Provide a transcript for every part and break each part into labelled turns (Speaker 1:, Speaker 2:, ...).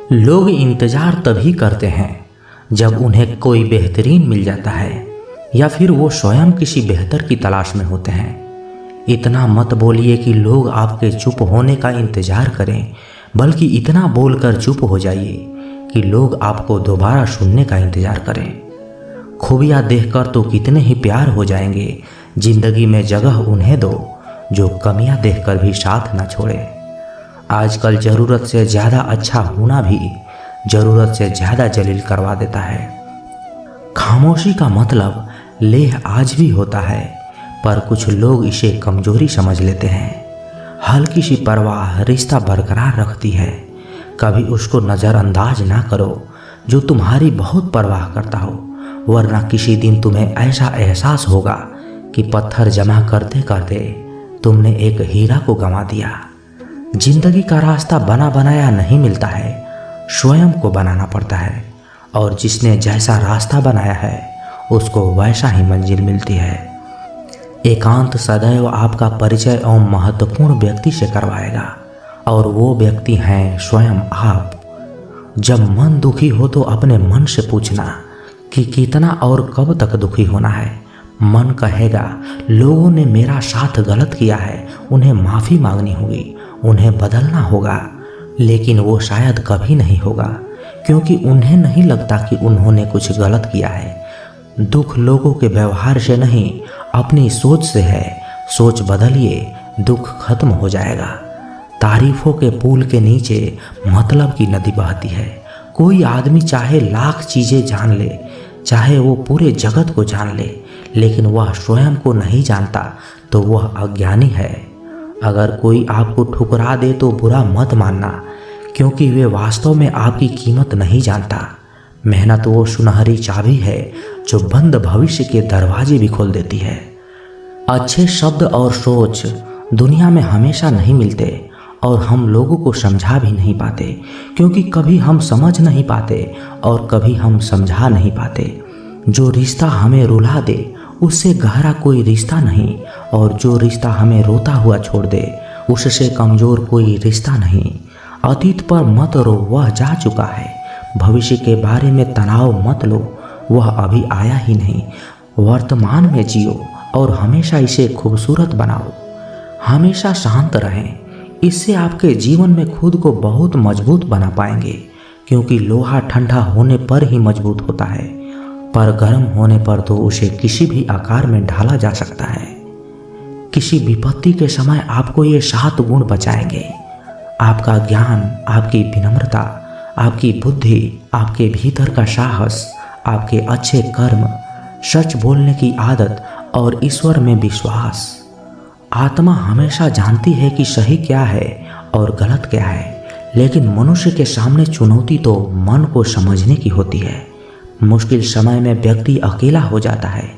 Speaker 1: लोग इंतज़ार तभी करते हैं जब उन्हें कोई बेहतरीन मिल जाता है या फिर वो स्वयं किसी बेहतर की तलाश में होते हैं। इतना मत बोलिए कि लोग आपके चुप होने का इंतज़ार करें, बल्कि इतना बोलकर चुप हो जाइए कि लोग आपको दोबारा सुनने का इंतज़ार करें। खूबियाँ देखकर तो कितने ही प्यार हो जाएंगे। ज़िंदगी में जगह उन्हें दो जो कमियाँ देखकर भी साथ न छोड़े। आजकल ज़रूरत से ज़्यादा अच्छा होना भी ज़रूरत से ज़्यादा जलील करवा देता है। खामोशी का मतलब लेह आज भी होता है, पर कुछ लोग इसे कमज़ोरी समझ लेते हैं। हल्की सी परवाह रिश्ता बरकरार रखती है। कभी उसको नज़रअंदाज ना करो जो तुम्हारी बहुत परवाह करता हो, वरना किसी दिन तुम्हें ऐसा एहसास होगा कि पत्थर जमा करते करते तुमने एक हीरा को गंवा दिया। जिंदगी का रास्ता बना बनाया नहीं मिलता है, स्वयं को बनाना पड़ता है, और जिसने जैसा रास्ता बनाया है उसको वैसा ही मंजिल मिलती है। एकांत सदैव आपका परिचय और महत्वपूर्ण व्यक्ति से करवाएगा, और वो व्यक्ति हैं स्वयं आप। जब मन दुखी हो तो अपने मन से पूछना कि कितना और कब तक दुखी होना है। मन कहेगा लोगों ने मेरा साथ गलत किया है, उन्हें माफ़ी मांगनी होगी, उन्हें बदलना होगा, लेकिन वो शायद कभी नहीं होगा, क्योंकि उन्हें नहीं लगता कि उन्होंने कुछ गलत किया है। दुख लोगों के व्यवहार से नहीं, अपनी सोच से है। सोच बदलिए, दुख खत्म हो जाएगा। तारीफों के पुल के नीचे मतलब की नदी बहती है। कोई आदमी चाहे लाख चीज़ें जान ले, चाहे वो पूरे जगत को जान ले, लेकिन वह स्वयं को नहीं जानता तो वह अज्ञानी है। अगर कोई आपको ठुकरा दे तो बुरा मत मानना, क्योंकि वे वास्तव में आपकी कीमत नहीं जानता। मेहनत वो सुनहरी चाबी है जो बंद भविष्य के दरवाजे भी खोल देती है। अच्छे शब्द और सोच दुनिया में हमेशा नहीं मिलते, और हम लोगों को समझा भी नहीं पाते, क्योंकि कभी हम समझ नहीं पाते और कभी हम समझा नहीं पाते। जो रिश्ता हमें रुला दे उससे गहरा कोई रिश्ता नहीं, और जो रिश्ता हमें रोता हुआ छोड़ दे उससे कमज़ोर कोई रिश्ता नहीं। अतीत पर मत रो, वह जा चुका है। भविष्य के बारे में तनाव मत लो, वह अभी आया ही नहीं। वर्तमान में जियो और हमेशा इसे खूबसूरत बनाओ। हमेशा शांत रहें, इससे आपके जीवन में खुद को बहुत मजबूत बना पाएंगे, क्योंकि लोहा ठंडा होने पर ही मजबूत होता है, पर गर्म होने पर तो उसे किसी भी आकार में ढाला जा सकता है। किसी विपत्ति के समय आपको ये 7 गुण बचाएंगे: आपका ज्ञान, आपकी विनम्रता, आपकी बुद्धि, आपके भीतर का साहस, आपके अच्छे कर्म, सच बोलने की आदत और ईश्वर में विश्वास। आत्मा हमेशा जानती है कि सही क्या है और गलत क्या है, लेकिन मनुष्य के सामने चुनौती तो मन को समझने की होती है। मुश्किल समय में व्यक्ति अकेला हो जाता है,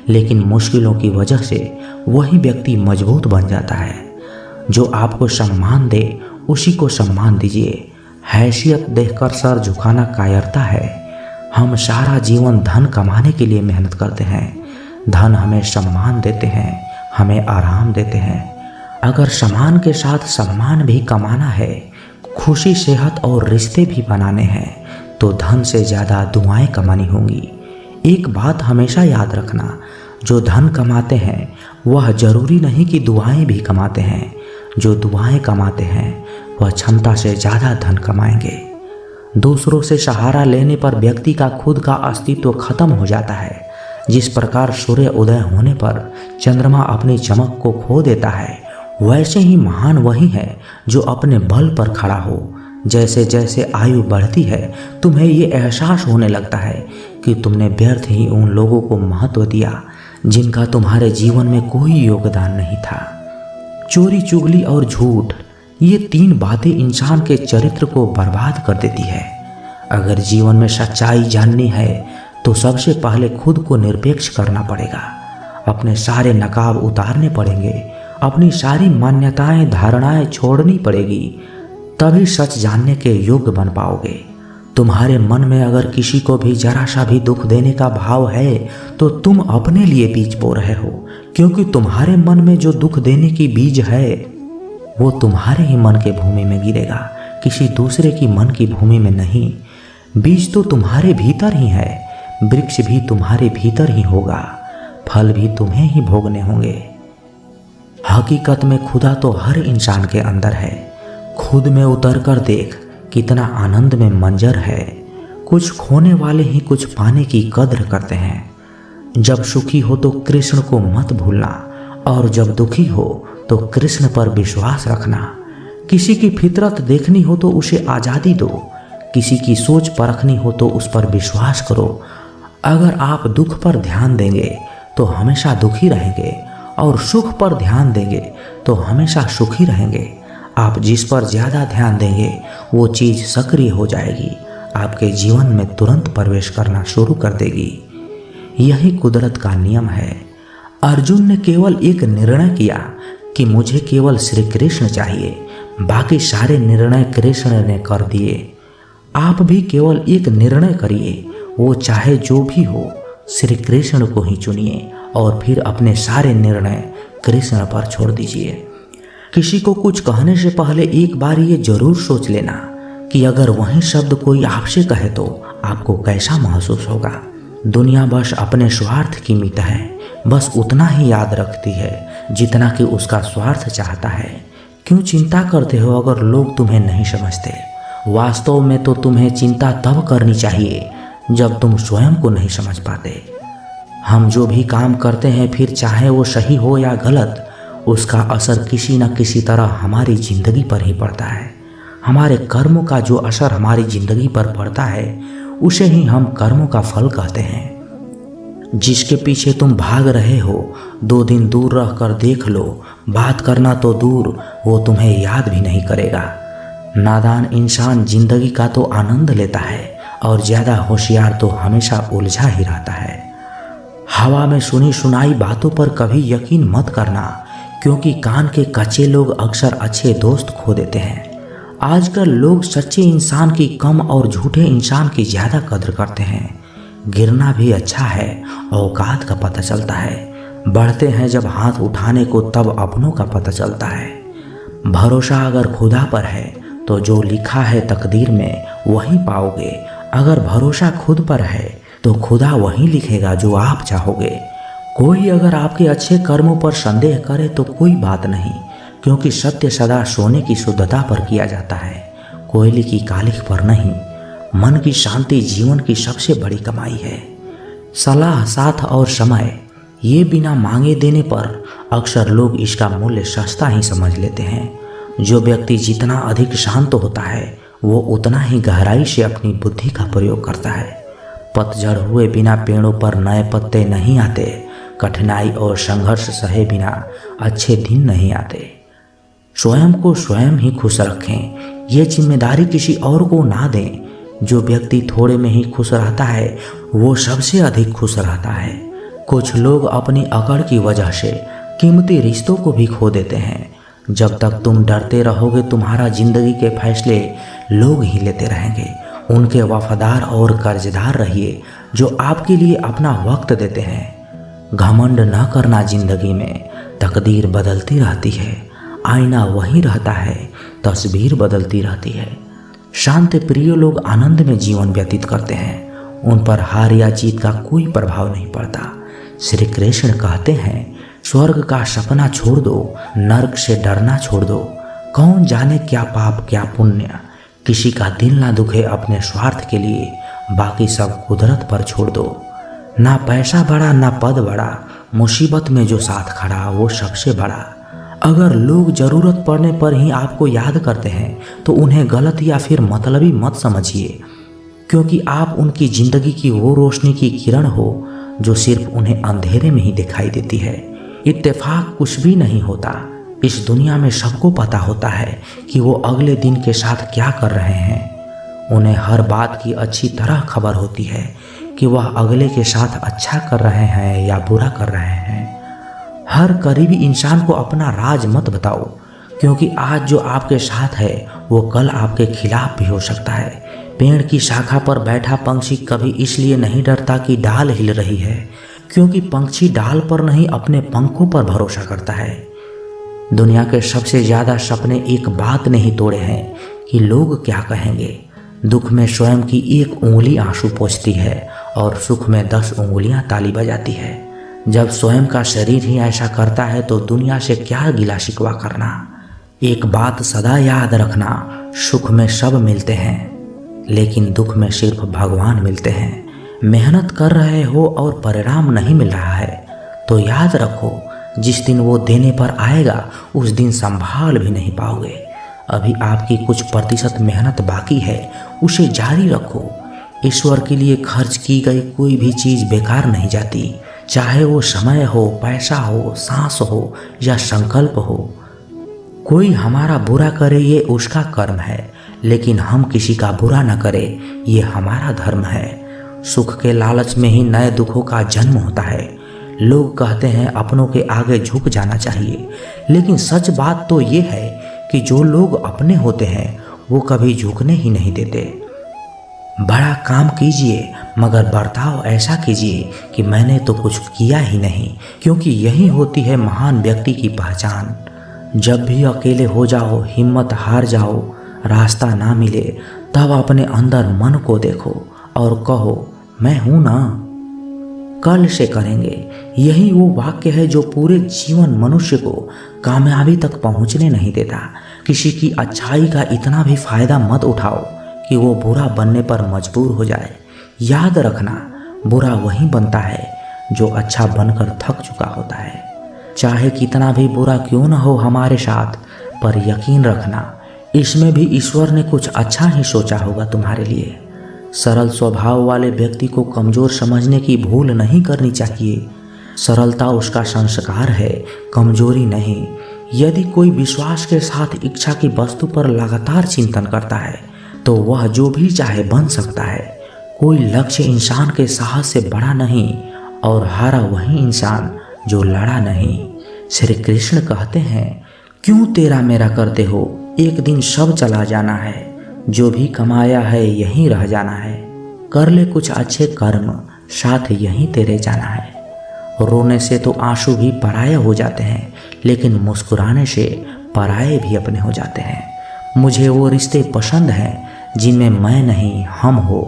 Speaker 1: लेकिन मुश्किलों की वजह से वही व्यक्ति मजबूत बन जाता है। जो आपको सम्मान दे उसी को सम्मान दीजिए। हैसियत देखकर सर झुकाना कायरता है। हम सारा जीवन धन कमाने के लिए मेहनत करते हैं। धन हमें सम्मान देते हैं, हमें आराम देते हैं। अगर सम्मान के साथ सम्मान भी कमाना है, खुशी, सेहत और रिश्ते भी बनाने हैं, तो धन से ज़्यादा दुआएं कमानी होंगी। एक बात हमेशा याद रखना, जो धन कमाते हैं वह जरूरी नहीं कि दुआएं भी कमाते हैं। जो दुआएं कमाते हैं वह क्षमता से ज़्यादा धन कमाएंगे। दूसरों से सहारा लेने पर व्यक्ति का खुद का अस्तित्व खत्म हो जाता है। जिस प्रकार सूर्य उदय होने पर चंद्रमा अपनी चमक को खो देता है, वैसे ही महान वही है जो अपने बल पर खड़ा हो। जैसे जैसे आयु बढ़ती है, तुम्हें ये एहसास होने लगता है कि तुमने व्यर्थ ही उन लोगों को महत्व दिया जिनका तुम्हारे जीवन में कोई योगदान नहीं था। चोरी, चुगली और झूठ, ये 3 बातें इंसान के चरित्र को बर्बाद कर देती है। अगर जीवन में सच्चाई जाननी है तो सबसे पहले खुद को निरपेक्ष करना पड़ेगा। अपने सारे नकाब उतारने पड़ेंगे, अपनी सारी मान्यताएं, धारणाएं छोड़नी पड़ेगी, तभी सच जानने के योग्य बन पाओगे। तुम्हारे मन में अगर किसी को भी जरा सा भी दुख देने का भाव है तो तुम अपने लिए बीज बो रहे हो, क्योंकि तुम्हारे मन में जो दुख देने की बीज है वो तुम्हारे ही मन के भूमि में गिरेगा, किसी दूसरे की मन की भूमि में नहीं। बीज तो तुम्हारे भीतर ही है, वृक्ष भी तुम्हारे भीतर ही होगा, फल भी तुम्हें ही भोगने होंगे। हकीकत में खुदा तो हर इंसान के अंदर है। खुद में उतर कर देख कितना आनंद में मंजर है। कुछ खोने वाले ही कुछ पाने की कद्र करते हैं। जब सुखी हो तो कृष्ण को मत भूलना, और जब दुखी हो तो कृष्ण पर विश्वास रखना। किसी की फितरत देखनी हो तो उसे आज़ादी दो, किसी की सोच परखनी हो तो उस पर विश्वास करो। अगर आप दुख पर ध्यान देंगे तो हमेशा दुखी रहेंगे, और सुख पर ध्यान देंगे तो हमेशा सुखी रहेंगे। आप जिस पर ज़्यादा ध्यान देंगे वो चीज़ सक्रिय हो जाएगी, आपके जीवन में तुरंत प्रवेश करना शुरू कर देगी। यही कुदरत का नियम है। अर्जुन ने केवल एक निर्णय किया कि मुझे केवल श्री कृष्ण चाहिए, बाकी सारे निर्णय कृष्ण ने कर दिए। आप भी केवल एक निर्णय करिए, वो चाहे जो भी हो, श्री कृष्ण को ही चुनिए, और फिर अपने सारे निर्णय कृष्ण पर छोड़ दीजिए। किसी को कुछ कहने से पहले एक बार ये जरूर सोच लेना कि अगर वही शब्द कोई आपसे कहे तो आपको कैसा महसूस होगा। दुनिया बस अपने स्वार्थ की मीत है, बस उतना ही याद रखती है जितना कि उसका स्वार्थ चाहता है। क्यों चिंता करते हो अगर लोग तुम्हें नहीं समझते? वास्तव में तो तुम्हें चिंता तब करनी चाहिए जब तुम स्वयं को नहीं समझ पाते। हम जो भी काम करते हैं, फिर चाहे वो सही हो या गलत, उसका असर किसी न किसी तरह हमारी जिंदगी पर ही पड़ता है। हमारे कर्मों का जो असर हमारी जिंदगी पर पड़ता है उसे ही हम कर्मों का फल कहते हैं। जिसके पीछे तुम भाग रहे हो, 2 दिन दूर रहकर देख लो, बात करना तो दूर, वो तुम्हें याद भी नहीं करेगा। नादान इंसान जिंदगी का तो आनंद लेता है, और ज़्यादा होशियार तो हमेशा उलझा ही रहता है। हवा में सुनी सुनाई बातों पर कभी यकीन मत करना, क्योंकि कान के कच्चे लोग अक्सर अच्छे दोस्त खो देते हैं। आजकल लोग सच्चे इंसान की कम और झूठे इंसान की ज़्यादा कद्र करते हैं। गिरना भी अच्छा है, औकात का पता चलता है। बढ़ते हैं जब हाथ उठाने को, तब अपनों का पता चलता है। भरोसा अगर खुदा पर है तो जो लिखा है तकदीर में वही पाओगे। अगर भरोसा खुद पर है तो खुदा वही लिखेगा जो आप चाहोगे। कोई अगर आपके अच्छे कर्मों पर संदेह करे तो कोई बात नहीं, क्योंकि सत्य सदा सोने की शुद्धता पर किया जाता है, कोयले की कालिख पर नहीं। मन की शांति जीवन की सबसे बड़ी कमाई है। सलाह, साथ और समय, ये बिना मांगे देने पर अक्सर लोग इसका मूल्य सस्ता ही समझ लेते हैं। जो व्यक्ति जितना अधिक शांत होता है वो उतना ही गहराई से अपनी बुद्धि का प्रयोग करता है। पतझड़ हुए बिना पेड़ों पर नए पत्ते नहीं आते। कठिनाई और संघर्ष सहे बिना अच्छे दिन नहीं आते। स्वयं को स्वयं ही खुश रखें, ये जिम्मेदारी किसी और को ना दें। जो व्यक्ति थोड़े में ही खुश रहता है वो सबसे अधिक खुश रहता है। कुछ लोग अपनी अकड़ की वजह से कीमती रिश्तों को भी खो देते हैं। जब तक तुम डरते रहोगे तुम्हारा जिंदगी के फैसले लोग ही लेते रहेंगे। उनके वफादार और कर्जदार रहिए जो आपके लिए अपना वक्त देते हैं। घमंड न करना, जिंदगी में तकदीर बदलती रहती है, आईना वही रहता है, तस्वीर बदलती रहती है। शांत प्रिय लोग आनंद में जीवन व्यतीत करते हैं, उन पर हार या जीत का कोई प्रभाव नहीं पड़ता। श्री कृष्ण कहते हैं, स्वर्ग का सपना छोड़ दो, नर्क से डरना छोड़ दो। कौन जाने क्या पाप क्या पुण्य, किसी का दिल ना दुखे अपने स्वार्थ के लिए, बाकी सब कुदरत पर छोड़ दो। ना पैसा बड़ा ना पद बड़ा, मुसीबत में जो साथ खड़ा वो सबसे बड़ा। अगर लोग ज़रूरत पड़ने पर ही आपको याद करते हैं तो उन्हें गलत या फिर मतलबी मत समझिए, क्योंकि आप उनकी ज़िंदगी की वो रोशनी की किरण हो जो सिर्फ उन्हें अंधेरे में ही दिखाई देती है। इत्तेफाक कुछ भी नहीं होता। इस दुनिया में सबको पता होता है कि वो अगले दिन के साथ क्या कर रहे हैं। उन्हें हर बात की अच्छी तरह खबर होती है कि वह अगले के साथ अच्छा कर रहे हैं या बुरा कर रहे हैं। हर करीबी इंसान को अपना राज मत बताओ, क्योंकि आज जो आपके साथ है वो कल आपके खिलाफ भी हो सकता है। पेड़ की शाखा पर बैठा पंछी कभी इसलिए नहीं डरता कि डाल हिल रही है, क्योंकि पंछी डाल पर नहीं अपने पंखों पर भरोसा करता है। दुनिया के सबसे ज़्यादा सपने एक बात नहीं तोड़े हैं कि लोग क्या कहेंगे। दुख में स्वयं की एक उंगली आंसू पोंछती है और सुख में 10 उंगलियां ताली बजाती है। जब स्वयं का शरीर ही ऐसा करता है तो दुनिया से क्या गिला शिकवा करना। एक बात सदा याद रखना, सुख में सब मिलते हैं लेकिन दुख में सिर्फ भगवान मिलते हैं। मेहनत कर रहे हो और परिणाम नहीं मिल रहा है तो याद रखो, जिस दिन वो देने पर आएगा उस दिन संभाल भी नहीं पाओगे। अभी आपकी कुछ प्रतिशत मेहनत बाकी है, उसे जारी रखो। ईश्वर के लिए खर्च की गई कोई भी चीज़ बेकार नहीं जाती, चाहे वो समय हो, पैसा हो, सांस हो या संकल्प हो। कोई हमारा बुरा करे ये उसका कर्म है, लेकिन हम किसी का बुरा न करें ये हमारा धर्म है। सुख के लालच में ही नए दुखों का जन्म होता है। लोग कहते हैं अपनों के आगे झुक जाना चाहिए, लेकिन सच बात तो ये है कि जो लोग अपने होते हैं वो कभी झुकने ही नहीं देते। बड़ा काम कीजिए मगर बर्ताव ऐसा कीजिए कि मैंने तो कुछ किया ही नहीं, क्योंकि यही होती है महान व्यक्ति की पहचान। जब भी अकेले हो जाओ, हिम्मत हार जाओ, रास्ता ना मिले, तब अपने अंदर मन को देखो और कहो मैं हूं ना, कल से करेंगे। यही वो वाक्य है जो पूरे जीवन मनुष्य को कामयाबी तक पहुंचने नहीं देता। किसी की अच्छाई का इतना भी फायदा मत उठाओ कि वो बुरा बनने पर मजबूर हो जाए। याद रखना, बुरा वही बनता है जो अच्छा बनकर थक चुका होता है। चाहे कितना भी बुरा क्यों न हो हमारे साथ, पर यकीन रखना इसमें भी ईश्वर ने कुछ अच्छा ही सोचा होगा तुम्हारे लिए। सरल स्वभाव वाले व्यक्ति को कमजोर समझने की भूल नहीं करनी चाहिए। सरलता उसका संस्कार है, कमजोरी नहीं। यदि कोई विश्वास के साथ इच्छा की वस्तु पर लगातार चिंतन करता है तो वह जो भी चाहे बन सकता है। कोई लक्ष्य इंसान के साहस से बड़ा नहीं, और हारा वही इंसान जो लड़ा नहीं। श्री कृष्ण कहते हैं, क्यों तेरा मेरा करते हो, एक दिन सब चला जाना है, जो भी कमाया है यहीं रह जाना है। कर ले कुछ अच्छे कर्म, साथ यहीं तेरे जाना है। रोने से तो आंसू भी पराये हो जाते हैं, लेकिन मुस्कुराने से पराये भी अपने हो जाते हैं। मुझे वो रिश्ते पसंद हैं जिनमें मैं नहीं हम हो।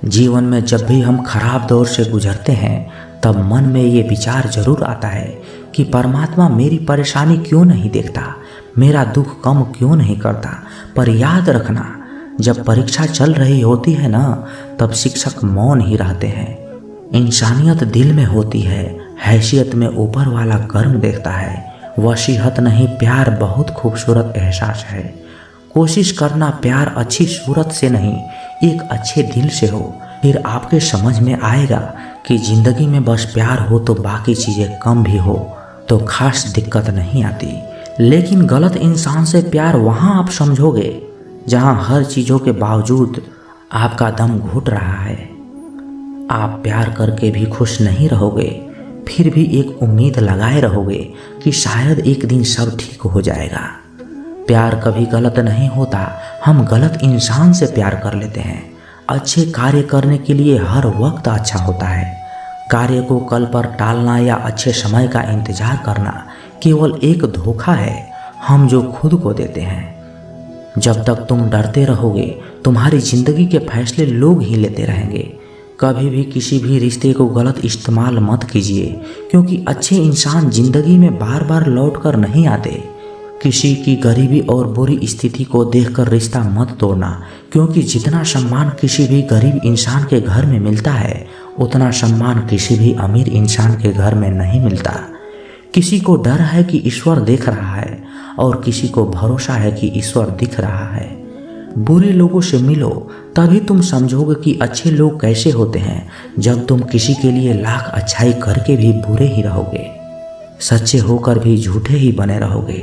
Speaker 1: जीवन में जब भी हम खराब दौर से गुजरते हैं तब मन में ये विचार जरूर आता है कि परमात्मा मेरी परेशानी क्यों नहीं देखता, मेरा दुख कम क्यों नहीं करता। पर याद रखना, जब परीक्षा चल रही होती है ना, तब शिक्षक मौन ही रहते हैं। इंसानियत दिल में होती है, हैसियत में ऊपर वाला कर्म देखता है। वसीहत नहीं, प्यार बहुत खूबसूरत एहसास है। कोशिश करना प्यार अच्छी सूरत से नहीं, एक अच्छे दिल से हो। फिर आपके समझ में आएगा कि जिंदगी में बस प्यार हो तो बाकी चीज़ें कम भी हो तो खास दिक्कत नहीं आती। लेकिन गलत इंसान से प्यार वहाँ आप समझोगे जहाँ हर चीज़ों के बावजूद आपका दम घुट रहा है। आप प्यार करके भी खुश नहीं रहोगे, फिर भी एक उम्मीद लगाए रहोगे कि शायद एक दिन सब ठीक हो जाएगा। प्यार कभी गलत नहीं होता, हम गलत इंसान से प्यार कर लेते हैं। अच्छे कार्य करने के लिए हर वक्त अच्छा होता है। कार्य को कल पर टालना या अच्छे समय का इंतजार करना केवल एक धोखा है हम जो खुद को देते हैं। जब तक तुम डरते रहोगे तुम्हारी जिंदगी के फैसले लोग ही लेते रहेंगे। कभी भी किसी भी रिश्ते को गलत इस्तेमाल मत कीजिए, क्योंकि अच्छे इंसान जिंदगी में बार बार लौट कर नहीं आते। किसी की गरीबी और बुरी स्थिति को देखकर रिश्ता मत तोड़ना, क्योंकि जितना सम्मान किसी भी गरीब इंसान के घर में मिलता है उतना सम्मान किसी भी अमीर इंसान के घर में नहीं मिलता। किसी को डर है कि ईश्वर देख रहा है और किसी को भरोसा है कि ईश्वर दिख रहा है। बुरे लोगों से मिलो तभी तुम समझोगे कि अच्छे लोग कैसे होते हैं। जब तुम किसी के लिए लाख अच्छाई करके भी बुरे ही रहोगे, सच्चे होकर भी झूठे ही बने रहोगे,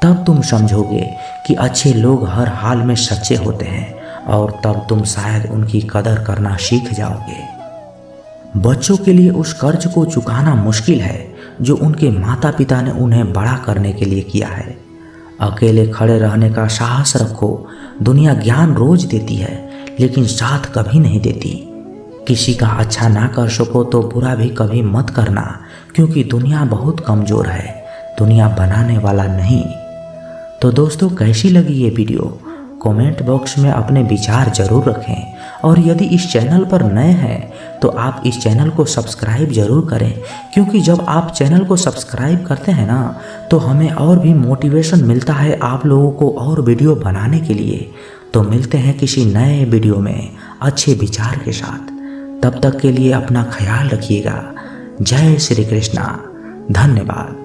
Speaker 1: तब तुम समझोगे कि अच्छे लोग हर हाल में सच्चे होते हैं और तब तुम शायद उनकी कदर करना सीख जाओगे। बच्चों के लिए उस कर्ज को चुकाना मुश्किल है जो उनके माता पिता ने उन्हें बड़ा करने के लिए किया है। अकेले खड़े रहने का साहस रखो। दुनिया ज्ञान रोज देती है लेकिन साथ कभी नहीं देती। किसी का अच्छा ना कर सको तो बुरा भी कभी मत करना, क्योंकि दुनिया बहुत कमज़ोर है, दुनिया बनाने वाला नहीं। तो दोस्तों कैसी लगी ये वीडियो, कमेंट बॉक्स में अपने विचार जरूर रखें और यदि इस चैनल पर नए हैं तो आप इस चैनल को सब्सक्राइब जरूर करें, क्योंकि जब आप चैनल को सब्सक्राइब करते हैं ना तो हमें और भी मोटिवेशन मिलता है आप लोगों को और वीडियो बनाने के लिए। तो मिलते हैं किसी नए वीडियो में अच्छे विचार के साथ। तब तक के लिए अपना ख्याल रखिएगा। जय श्री कृष्णा। धन्यवाद।